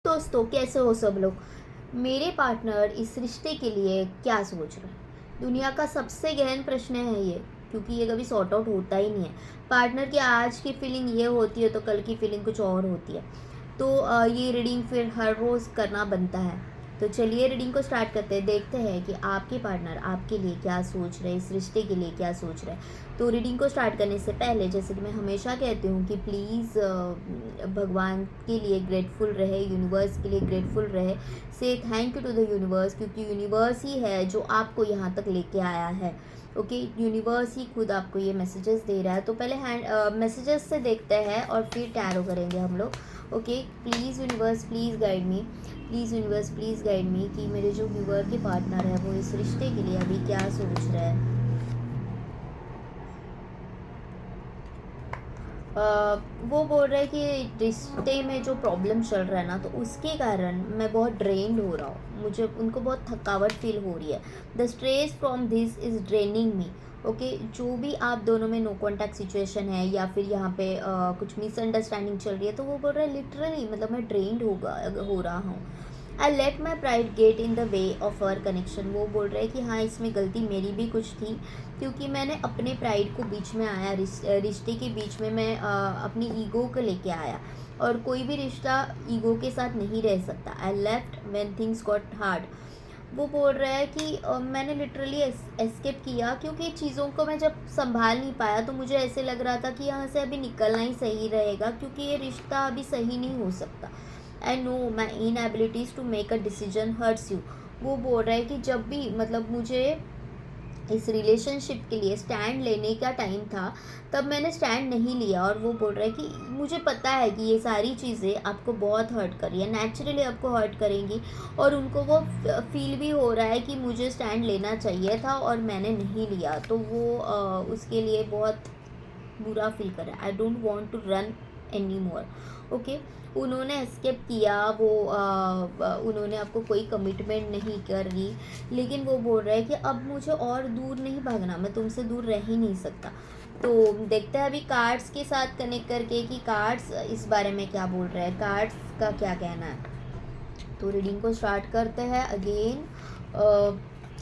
दोस्तों, कैसे हो सब लोग। मेरे पार्टनर इस रिश्ते के लिए क्या सोच रहे हैं? दुनिया का सबसे गहन प्रश्न है ये, क्योंकि ये कभी सॉर्ट आउट होता ही नहीं है। पार्टनर की आज की फीलिंग ये होती है तो कल की फीलिंग कुछ और होती है। तो ये रीडिंग फिर हर रोज़ करना बनता है। तो चलिए रीडिंग को स्टार्ट करते हैं, देखते हैं कि आपके पार्टनर आपके लिए क्या सोच रहे हैं, इस रिश्ते के लिए क्या सोच रहे हैं। तो रीडिंग को स्टार्ट करने से पहले, जैसे कि मैं हमेशा कहती हूँ कि प्लीज़ भगवान के लिए ग्रेटफुल रहे, यूनिवर्स के लिए ग्रेटफुल रहे। Say thank you to the universe, क्योंकि यूनिवर्स ही है जो आपको यहाँ तक लेके आया है। ओके, यूनिवर्स ही खुद आपको ये मैसेजेस दे रहा है। तो पहले हैंड मैसेजेस से देखते हैं और फिर टैरो करेंगे हम लोग। Okay, please universe please guide me, please universe please guide me कि मेरे जो व्यूअर के पार्टनर है वो इस रिश्ते के लिए अभी क्या सोच रहा है। वो बोल रहा है कि रिश्ते में जो प्रॉब्लम चल रहा है ना, तो उसके कारण मैं बहुत ड्रेन्ड हो रहा हूँ, मुझे उनको बहुत थकावट फील हो रही है। The stress from this is draining me. Okay, जो भी आप दोनों में नो कॉन्टैक्ट सिचुएशन है या फिर यहाँ पे कुछ मिसअंडरस्टैंडिंग चल रही है, तो वो बोल रहा है लिटरली, मतलब मैं ड्रेन्ड हो रहा हूँ। I let my pride get in the way of our connection. वो बोल रहे हैं कि हाँ, इसमें गलती मेरी भी कुछ थी, क्योंकि मैंने अपने प्राइड को बीच में आया, रिश्ते के बीच में मैं अपनी ईगो को लेके आया, और कोई भी रिश्ता ईगो के साथ नहीं रह सकता। I left when things got hard. वो बोल रहा है कि मैंने लिटरली एस्केप किया, क्योंकि चीज़ों को मैं जब संभाल नहीं पाया तो मुझे ऐसे लग रहा था कि यहाँ से अभी निकलना ही सही रहेगा, क्योंकि ये रिश्ता अभी सही नहीं हो सकता। I know my inabilities to make a decision hurts you. वो बोल रहा है कि जब भी, मतलब मुझे इस रिलेशनशिप के लिए स्टैंड लेने का टाइम था, तब मैंने स्टैंड नहीं लिया। और वो बोल रहा है कि मुझे पता है कि ये सारी चीज़ें आपको बहुत हर्ट कर रही है, नेचुरली आपको हर्ट करेंगी, और उनको वो फील भी हो रहा है कि मुझे स्टैंड लेना चाहिए था और मैंने नहीं लिया, तो वो उसके लिए बहुत बुरा फील कर रहा है। I don't want to run any more. Okay, उन्होंने एस्केप किया, वो उन्होंने आपको कोई कमिटमेंट नहीं करी, लेकिन वो बोल रहा है कि अब मुझे और दूर नहीं भागना, मैं तुमसे दूर रह ही नहीं सकता। तो देखते हैं अभी कार्ड्स के साथ कनेक्ट करके कि कार्ड्स इस बारे में क्या बोल रहे हैं, कार्ड्स का क्या कहना है। तो रीडिंग को स्टार्ट करते हैं अगेन।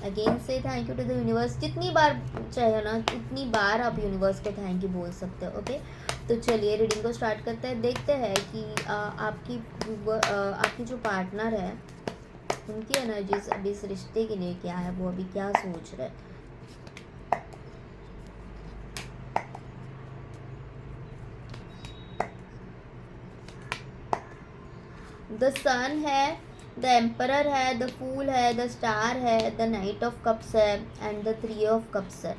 अगेन से thank you to the universe. जितनी बार चाहे ना, उतनी बार आप यूनिवर्स को थैंक यू बोल सकते हो। ओके, तो चलिए रीडिंग को स्टार्ट करते हैं, देखते हैं कि आपकी जो पार्टनर है उनकी एनर्जीज अभी इस रिश्ते के लिए क्या है, वो अभी क्या सोच रहे हैं। द सन है, द एम्परर है, द फूल है, द स्टार है, द नाइट ऑफ कप्स है, and the three of cups है।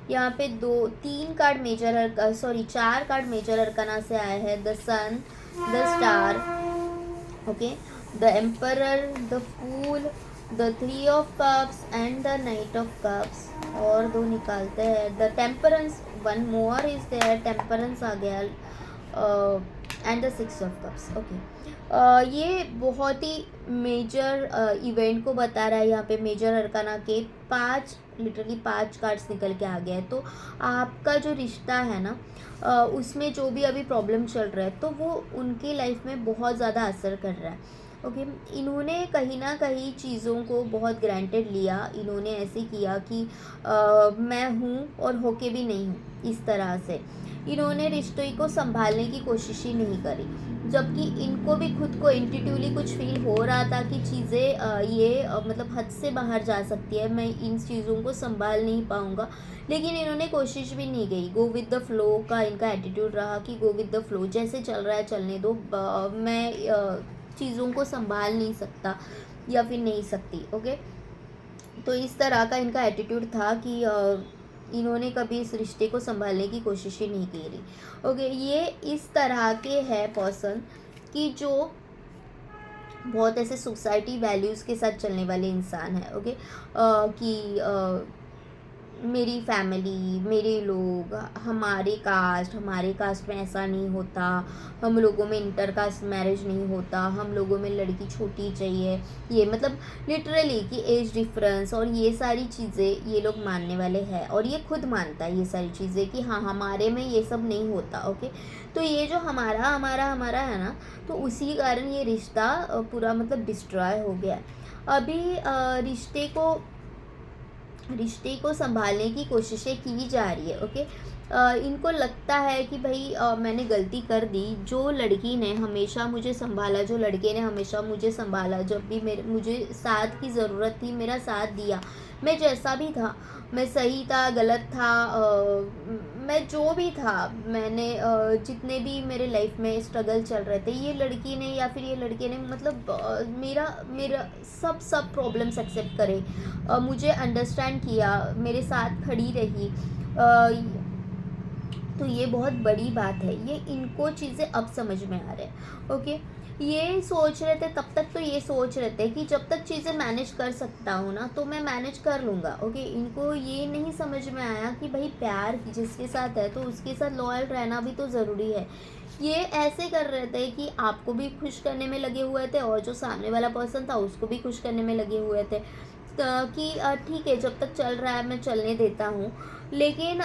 यहाँ पे तीन card major sorry 4 card major arcana से आए हैं। The sun, the star, okay, the emperor, the fool, the three of cups and the knight of cups. और दो निकालते हैं, the temperance, one more is there, temperance आ गया, and the 6 of cups. Okay, ये बहुत ही मेजर इवेंट को बता रहा है। यहाँ पे मेजर अरकाना के 5, लिटरली 5 कार्ड्स निकल के आ गया है। तो आपका जो रिश्ता है ना, उसमें जो भी अभी प्रॉब्लम चल रहा है, तो वो उनकी लाइफ में बहुत ज़्यादा असर कर रहा है। ओके, इन्होंने कहीं ना कहीं चीज़ों को बहुत ग्रांटेड लिया। इन्होंने ऐसे किया कि मैं हूँ और होके भी नहीं हूँ, इस तरह से इन्होंने रिश्ते को संभालने की कोशिश ही नहीं करी, जबकि इनको भी खुद को इंट्यूटिवली कुछ फील हो रहा था कि चीज़ें ये मतलब हद से बाहर जा सकती है, मैं इन चीज़ों को संभाल नहीं पाऊँगा। लेकिन इन्होंने कोशिश भी नहीं की। गो विद द फ्लो का इनका एटीट्यूड रहा कि गो विद द फ्लो, जैसे चल रहा है चलने दो, मैं चीज़ों को संभाल नहीं सकता या फिर नहीं सकती। ओके, तो इस तरह का इनका एटीट्यूड था कि इन्होंने कभी इस रिश्ते को संभालने की कोशिश ही नहीं की रही। ओके, ये इस तरह के है पर्सन कि जो बहुत ऐसे सोसाइटी वैल्यूज़ के साथ चलने वाले इंसान है। ओके, कि मेरी फैमिली, मेरे लोग, हमारे कास्ट में ऐसा नहीं होता, हम लोगों में इंटर कास्ट मैरिज नहीं होता, हम लोगों में लड़की छोटी चाहिए, ये मतलब लिटरली कि एज डिफरेंस और ये सारी चीज़ें ये लोग मानने वाले हैं, और ये खुद मानता है ये सारी चीज़ें कि हाँ हमारे में ये सब नहीं होता। ओके, तो ये जो हमारा हमारा हमारा है ना, तो उसी कारण ये रिश्ता पूरा मतलब डिस्ट्रॉय हो गया है। अभी रिश्ते को संभालने की कोशिशें की जा रही है। ओके, इनको लगता है कि भाई मैंने गलती कर दी, जो लड़की ने हमेशा मुझे संभाला, जो लड़के ने हमेशा मुझे संभाला, जब भी मुझे साथ की ज़रूरत थी मेरा साथ दिया, मैं जैसा भी था, मैं सही था गलत था, मैं जो भी था, मैंने जितने भी मेरे लाइफ में स्ट्रगल चल रहे थे, ये लड़की ने या फिर ये लड़के ने मतलब मेरा मेरा सब प्रॉब्लम्स एक्सेप्ट करे, मुझे अंडरस्टैंड किया, मेरे साथ खड़ी रही, तो ये बहुत बड़ी बात है। ये इनको चीज़ें अब समझ में आ रहे हैं। ओके, ये सोच रहे थे तब तक, तो ये सोच रहे थे कि जब तक चीज़ें मैनेज कर सकता हूँ ना तो मैं मैनेज कर लूँगा। ओके, इनको ये नहीं समझ में आया कि भाई प्यार जिसके साथ है तो उसके साथ लॉयल रहना भी तो ज़रूरी है। ये ऐसे कर रहे थे कि आपको भी खुश करने में लगे हुए थे और जो सामने वाला पर्सन था उसको भी खुश करने में लगे हुए थे, कि ठीक है जब तक चल रहा है मैं चलने देता हूँ। लेकिन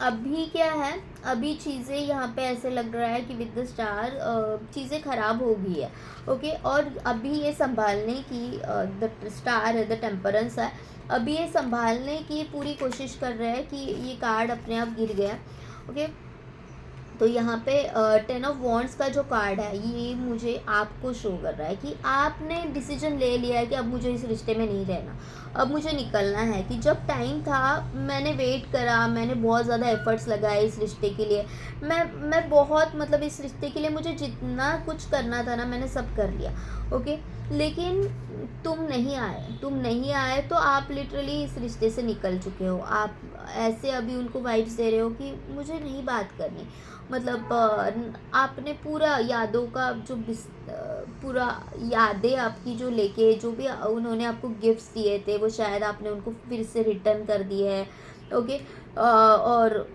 अभी क्या है, अभी चीज़ें यहाँ पे ऐसे लग रहा है कि विद द स्टार चीज़ें ख़राब हो गई है। ओके, और अभी ये संभालने की द स्टार है, द टेम्परेंस है, अभी ये संभालने की पूरी कोशिश कर रहे हैं कि ये कार्ड अपने आप गिर गया। ओके, तो यहाँ पे 10 ऑफ वॉन्ड्स का जो कार्ड है ये मुझे आपको शो कर रहा है कि आपने डिसीजन ले लिया है कि अब मुझे इस रिश्ते में नहीं रहना, अब मुझे निकलना है। कि जब टाइम था मैंने वेट करा, मैंने बहुत ज़्यादा एफर्ट्स लगाए इस रिश्ते के लिए, मैं बहुत मतलब इस रिश्ते के लिए मुझे जितना कुछ करना था ना मैंने सब कर लिया। ओके, लेकिन तुम नहीं आए तो आप लिटरली इस रिश्ते से निकल चुके हो। आप ऐसे अभी उनको वाइब्स दे रहे हो कि मुझे नहीं बात करनी, मतलब आपने पूरा यादों का जो पूरा यादें आपकी जो लेके जो भी उन्होंने आपको गिफ्ट्स दिए थे वो शायद आपने उनको फिर से रिटर्न कर दिए है। ओके, और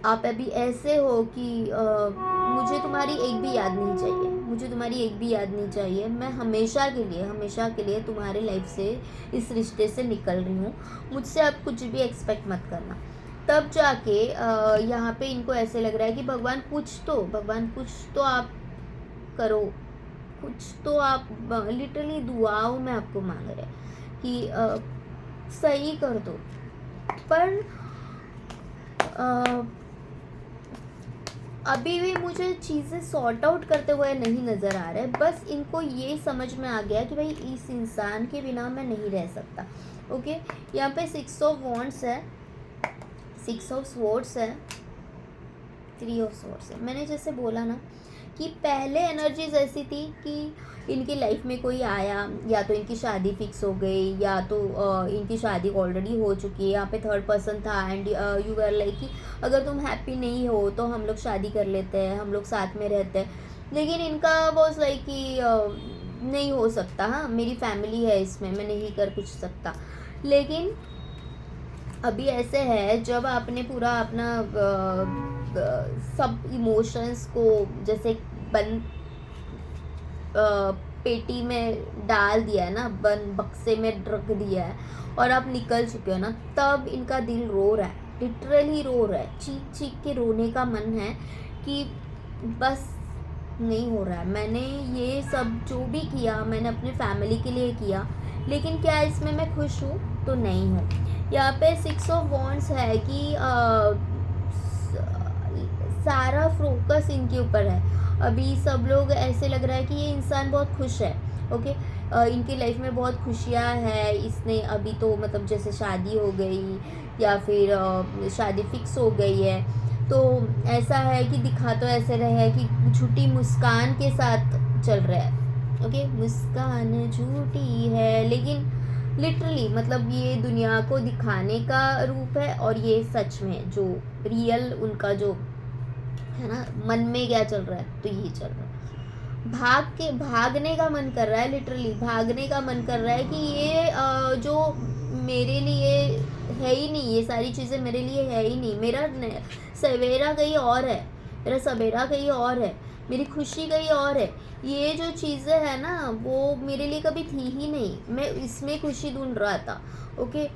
आप अभी ऐसे हो कि मुझे तुम्हारी एक भी याद नहीं चाहिए, मुझे तुम्हारी एक भी याद नहीं चाहिए, मैं हमेशा के लिए तुम्हारे लाइफ से इस रिश्ते से निकल रही हूँ, मुझसे अब कुछ भी एक्सपेक्ट मत करना। तब जाके यहाँ पे इनको ऐसे लग रहा है कि भगवान कुछ तो आप करो, कुछ तो आप लिटरली दुआओं में आपको मांग रहे हैं कि सही कर दो। पर अभी भी मुझे चीज़ें सॉर्ट आउट करते हुए नहीं नज़र आ रहे, बस इनको ये समझ में आ गया कि भाई इस इंसान के बिना मैं नहीं रह सकता। ओके, यहाँ पे 6 ऑफ वॉन्ड्स है, 6 ऑफ स्वॉर्ड्स है, 3 ऑफ स्वॉर्ड्स है। मैंने जैसे बोला ना कि पहले एनर्जीज ऐसी थी कि इनकी लाइफ में कोई आया, या तो इनकी शादी फिक्स हो गई या तो इनकी शादी ऑलरेडी हो चुकी है, यहाँ पे थर्ड पर्सन था एंड यू आर लाइक कि अगर तुम हैप्पी नहीं हो तो हम लोग शादी कर लेते हैं, हम लोग साथ में रहते हैं। लेकिन इनका वॉज लाइक कि नहीं हो सकता, हाँ मेरी फैमिली है इसमें, मैं नहीं कर कुछ सकता। लेकिन अभी ऐसे है जब आपने पूरा अपना सब इमोशंस को जैसे बंद पेटी में डाल दिया है ना, बंद बक्से में रख दिया है और आप निकल चुके हो ना, तब इनका दिल रो रहा है, लिटरली रो रहा है, चीख चीख के रोने का मन है कि बस नहीं हो रहा है। मैंने ये सब जो भी किया मैंने अपने फैमिली के लिए किया, लेकिन क्या इसमें मैं खुश हूँ? तो नहीं हूँ। यहाँ पे 6 ऑफ वॉन्ड्स है कि सारा फोकस इनके ऊपर है। अभी सब लोग ऐसे लग रहा है कि ये इंसान बहुत खुश है। ओके, इनकी लाइफ में बहुत खुशियाँ है, इसने अभी तो मतलब जैसे शादी हो गई या फिर शादी फिक्स हो गई है, तो ऐसा है कि दिखा तो ऐसे रहे है कि झूठी मुस्कान के साथ चल रहा है। ओके, मुस्कान झूठी है लेकिन लिटरली मतलब ये दुनिया को दिखाने का रूप है, और ये सच में जो रियल उनका जो है ना मन में क्या चल रहा है, तो ये चल रहा है। भागने का मन कर रहा है, लिटरली भागने का मन कर रहा है कि ये जो मेरे लिए है ही नहीं, ये सारी चीज़ें मेरे लिए है ही नहीं। सवेरा कहीं और है, मेरा सवेरा कहीं और है, मेरी खुशी कहीं और है। ये जो चीज़ें हैं ना वो मेरे लिए कभी थी ही नहीं, मैं इसमें खुशी ढूंढ रहा था। ओके।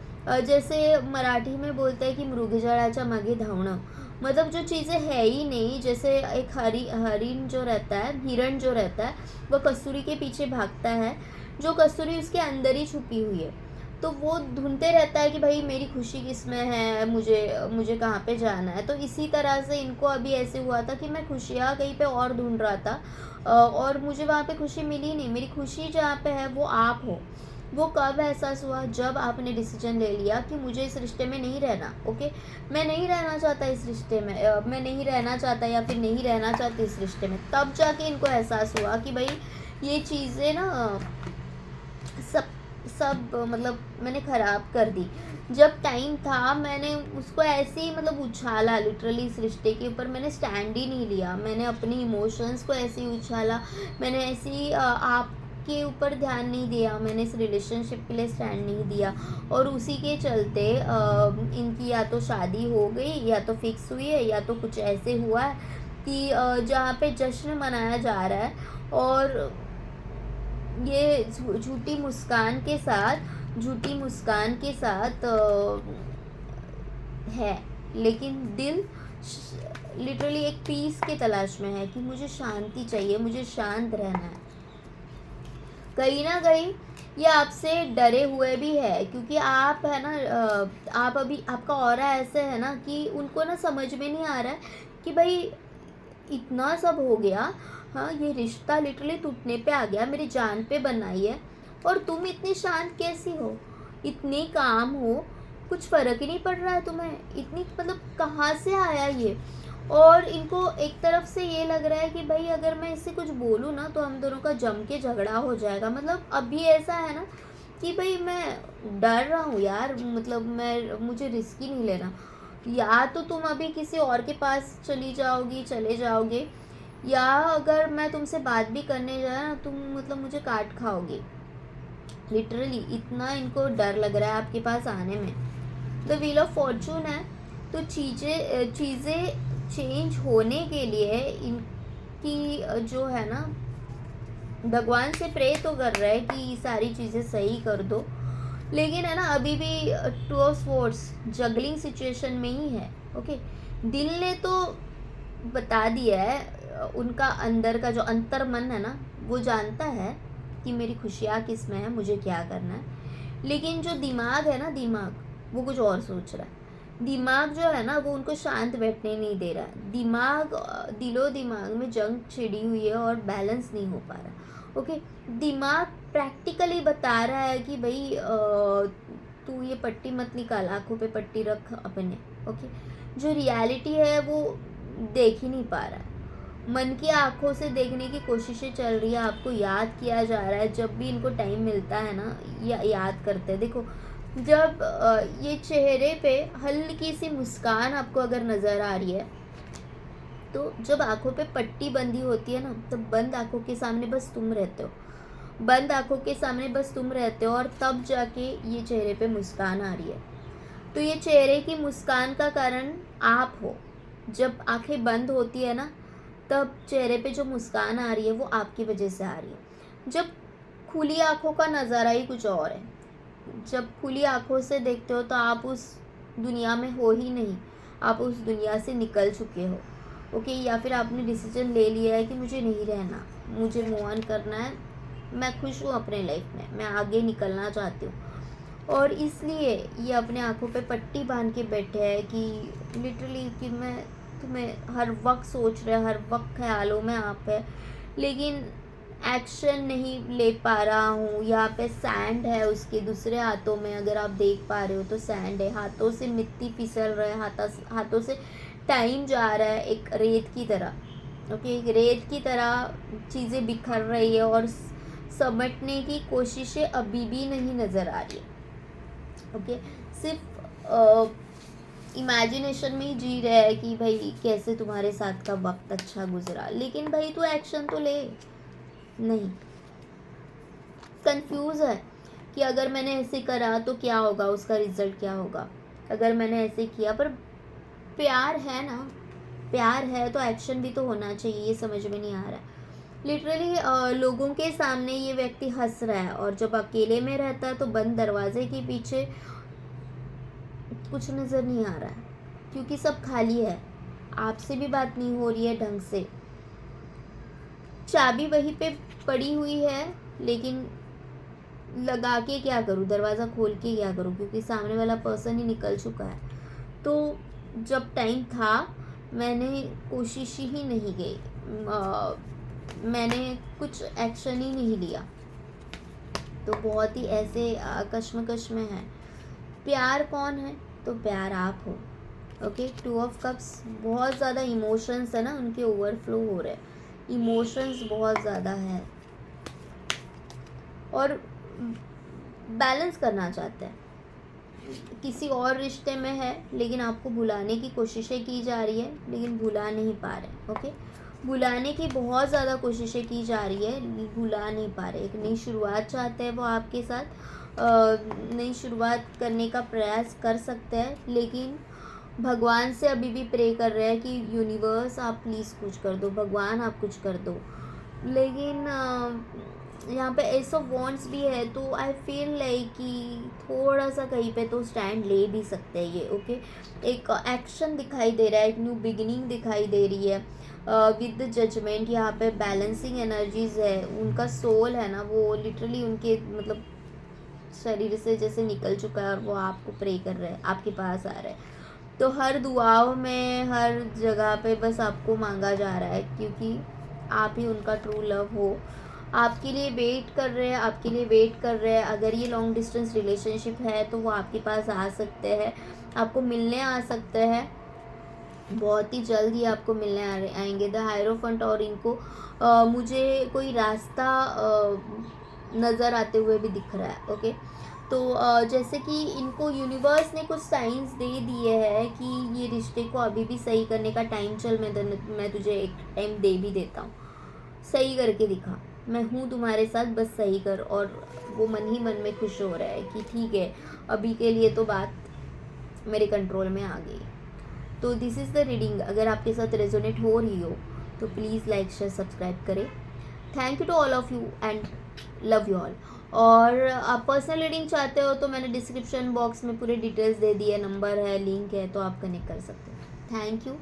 जैसे मराठी में बोलते हैं कि मृगजळाच्या मागे धावणं, मतलब जो चीज़ें है ही नहीं, जैसे एक हरिण जो रहता है, हिरण जो रहता है, वो कस्तूरी के पीछे भागता है, जो कस्तूरी उसके अंदर ही छुपी हुई है, तो वो ढूंढते रहता है कि भाई मेरी खुशी किस में है, मुझे मुझे कहाँ पे जाना है। तो इसी तरह से इनको अभी ऐसे हुआ था कि मैं खुशियाँ कहीं पे और ढूंढ रहा था, और मुझे वहाँ पे खुशी मिली नहीं। मेरी खुशी जहाँ पे है वो आप हो। वो कब एहसास हुआ, जब आपने डिसीजन ले लिया कि मुझे इस रिश्ते में नहीं रहना। ओके। मैं नहीं रहना चाहता इस रिश्ते में, मैं नहीं रहना चाहता या फिर नहीं रहना चाहती इस रिश्ते में। तब जाके इनको एहसास हुआ कि भाई ये चीज़ें ना सब सब मतलब मैंने ख़राब कर दी। जब टाइम था मैंने उसको ऐसे ही मतलब उछाला, लिटरली इस रिश्ते के ऊपर मैंने स्टैंड ही नहीं लिया। मैंने अपनी इमोशंस को ऐसे ही उछाला, मैंने ऐसे ही आपके ऊपर ध्यान नहीं दिया, मैंने इस रिलेशनशिप के लिए स्टैंड नहीं दिया। और उसी के चलते इनकी या तो शादी हो गई, या तो फिक्स हुई है, या तो कुछ ऐसे हुआ है कि जहाँ पे जश्न मनाया जा रहा है, और ये झूठी मुस्कान के साथ है, लेकिन दिल लिटरली एक पीस के तलाश में है कि मुझे शांति चाहिए, मुझे शांत रहना है। कहीं ना कहीं ये आपसे डरे हुए भी है, क्योंकि आप है ना, आप अभी आपका ऑरा ऐसे है ना कि उनको ना समझ में नहीं आ रहा है कि भाई इतना सब हो गया, हाँ ये रिश्ता लिटरली टूटने पे आ गया, मेरी जान पे बनाई है, और तुम इतनी शांत कैसी हो, इतनी काम हो, कुछ फ़र्क ही नहीं पड़ रहा है तुम्हें, इतनी मतलब कहाँ से आया ये। और इनको एक तरफ से ये लग रहा है कि भाई अगर मैं इससे कुछ बोलूँ ना तो हम दोनों का जम के झगड़ा हो जाएगा। मतलब अभी ऐसा है ना कि भाई मैं डर रहा हूँ यार, मतलब मुझे रिस्क ही नहीं लेना। या तो तुम अभी किसी और के पास चले जाओगे, या अगर मैं तुमसे बात भी करने जाए ना तुम मतलब मुझे काट खाओगे। लिटरली इतना इनको डर लग रहा है आपके पास आने में। द व्हील ऑफ फॉर्चून है, तो चीज़ें चेंज होने के लिए इनकी जो है ना, भगवान से प्रे तो कर रहे हैं कि सारी चीज़ें सही कर दो, लेकिन है ना अभी भी two of swords juggling situation में ही है। ओके। दिल ने तो बता दिया है, उनका अंदर का जो अंतर मन है ना वो जानता है कि मेरी खुशियाँ किस में है, मुझे क्या करना है। लेकिन जो दिमाग है ना, वो कुछ और सोच रहा है। दिमाग जो है ना वो उनको शांत बैठने नहीं दे रहा है। दिलो दिमाग में जंग छिड़ी हुई है और बैलेंस नहीं हो पा रहा। ओके। दिमाग प्रैक्टिकली बता रहा है कि भाई तू ये पट्टी मत निकाल, आंखों पे पट्टी रख अपने। ओके। जो रियलिटी है वो देख ही नहीं पा रहा है, मन की आंखों से देखने की कोशिशें चल रही है, आपको याद किया जा रहा है। जब भी इनको टाइम मिलता है ना याद करते हैं। देखो जब ये चेहरे पे हल्की सी मुस्कान आपको अगर नज़र आ रही है, तो जब आंखों पे पट्टी बंधी होती है ना, तो बंद आंखों के सामने बस तुम रहते हो, बंद आंखों के सामने बस तुम रहते हो, और तब जाके ये चेहरे पे मुस्कान आ रही है। तो ये चेहरे की मुस्कान का कारण आप हो। जब आंखें बंद होती है ना, तब चेहरे पे जो मुस्कान आ रही है वो आपकी वजह से आ रही है। जब खुली आंखों का नज़ारा ही कुछ और है। जब खुली आंखों से देखते हो तो आप उस दुनिया में हो ही नहीं, आप उस दुनिया से निकल चुके हो। ओके। या फिर आपने डिसीजन ले लिया है कि मुझे नहीं रहना, मुझे मूव ऑन करना है, मैं खुश हूँ अपने लाइफ में, मैं आगे निकलना चाहती हूँ। और इसलिए ये अपने आंखों पे पट्टी बांध के बैठे हैं कि लिटरली कि मैं तुम्हें हर वक्त सोच रहे, हर वक्त ख्यालों में आप है, लेकिन एक्शन नहीं ले पा रहा हूँ। यहाँ पे सैंड है, उसके दूसरे हाथों में अगर आप देख पा रहे हो तो सैंड है, हाथों से मिट्टी फिसल रहा है, हाथों से टाइम जा रहा है एक रेत की तरह। ओके। एक रेत की तरह चीज़ें बिखर रही है, और समेटने की कोशिशें अभी भी नहीं नज़र आ रही है। ओके। सिर्फ इमेजिनेशन में ही जी रहे हैं कि भाई कैसे तुम्हारे साथ का वक्त अच्छा गुजरा, लेकिन भाई तू एक्शन तो ले। नहीं, कंफ्यूज है। कि अगर मैंने ऐसे करा तो क्या होगा, उसका रिजल्ट क्या होगा, अगर मैंने ऐसे किया। पर प्यार है ना, प्यार है तो एक्शन भी तो होना चाहिए, ये समझ में नहीं आ रहा है। लिटरली लोगों के सामने ये व्यक्ति हंस रहा है और जब अकेले में रहता है तो बंद दरवाजे के पीछे कुछ नज़र नहीं आ रहा है, क्योंकि सब खाली है, आपसे भी बात नहीं हो रही है ढंग से, चाबी वहीं पे पड़ी हुई है, लेकिन लगा के क्या करूँ, दरवाज़ा खोल के क्या करूँ, क्योंकि सामने वाला पर्सन ही निकल चुका है। तो जब टाइम था मैंने कोशिश ही नहीं की, मैंने कुछ एक्शन ही नहीं लिया। तो बहुत ही ऐसे कश्मकश में है। प्यार कौन है, तो प्यार आप हो। ओके, 2 ऑफ कप्स, बहुत ज़्यादा इमोशंस है ना, उनके ओवरफ्लो हो रहे हैं, इमोशंस बहुत ज़्यादा है और बैलेंस करना चाहते हैं, किसी और रिश्ते में है लेकिन आपको भुलाने की कोशिशें की जा रही है लेकिन भुला नहीं पा रहे। ओके, भुलाने की बहुत ज़्यादा कोशिशें की जा रही है, भुला नहीं पा रहे। एक नई शुरुआत चाहते हैं वो आपके साथ, नई शुरुआत करने का प्रयास कर सकते हैं, लेकिन भगवान से अभी भी प्रे कर रहे हैं कि यूनिवर्स आप प्लीज़ कुछ कर दो, भगवान आप कुछ कर दो। लेकिन यहाँ पे एस ऑफ वॉन्ट्स भी है, तो आई फील लाइक कि थोड़ा सा कहीं पे तो स्टैंड ले भी सकते हैं ये। ओके, एक एक्शन दिखाई दे रहा है, एक न्यू बिगिनिंग दिखाई दे रही है विद जजमेंट। यहाँ पे बैलेंसिंग एनर्जीज है, उनका सोल है ना वो लिटरली उनके मतलब शरीर से जैसे निकल चुका है और वो आपको प्रे कर रहे हैं, आपके पास आ रहे हैं। तो हर दुआओं में, हर जगह पे बस आपको मांगा जा रहा है, क्योंकि आप ही उनका ट्रू लव हो। आपके लिए वेट कर रहे हैं, आपके लिए वेट कर रहे हैं। अगर ये लॉन्ग डिस्टेंस रिलेशनशिप है तो वो आपके पास आ सकते हैं, आपको मिलने आ सकते हैं, बहुत ही जल्द ही आपको मिलने आएंगे द हायरोफेंट। और इनको मुझे कोई रास्ता नज़र आते हुए भी दिख रहा है। ओके, तो जैसे कि इनको यूनिवर्स ने कुछ साइंस दे दिए हैं कि ये रिश्ते को अभी भी सही करने का टाइम चल, मैं तुझे एक टाइम दे भी देता हूँ, सही करके दिखा, मैं हूँ तुम्हारे साथ, बस सही कर। और वो मन ही मन में खुश हो रहा है कि ठीक है, अभी के लिए तो बात मेरे कंट्रोल में आ गई। तो दिस इज़ द रीडिंग। अगर आपके साथ रेजोनेट हो रही हो तो प्लीज़ लाइक शेयर सब्सक्राइब करें। Thank you to all of you and love you all. और आप पर्सनल रीडिंग चाहते हो तो मैंने डिस्क्रिप्शन बॉक्स में पूरे डिटेल्स दे दी है, नंबर है, लिंक है, तो आप कनेक्ट कर सकते हो। Thank you.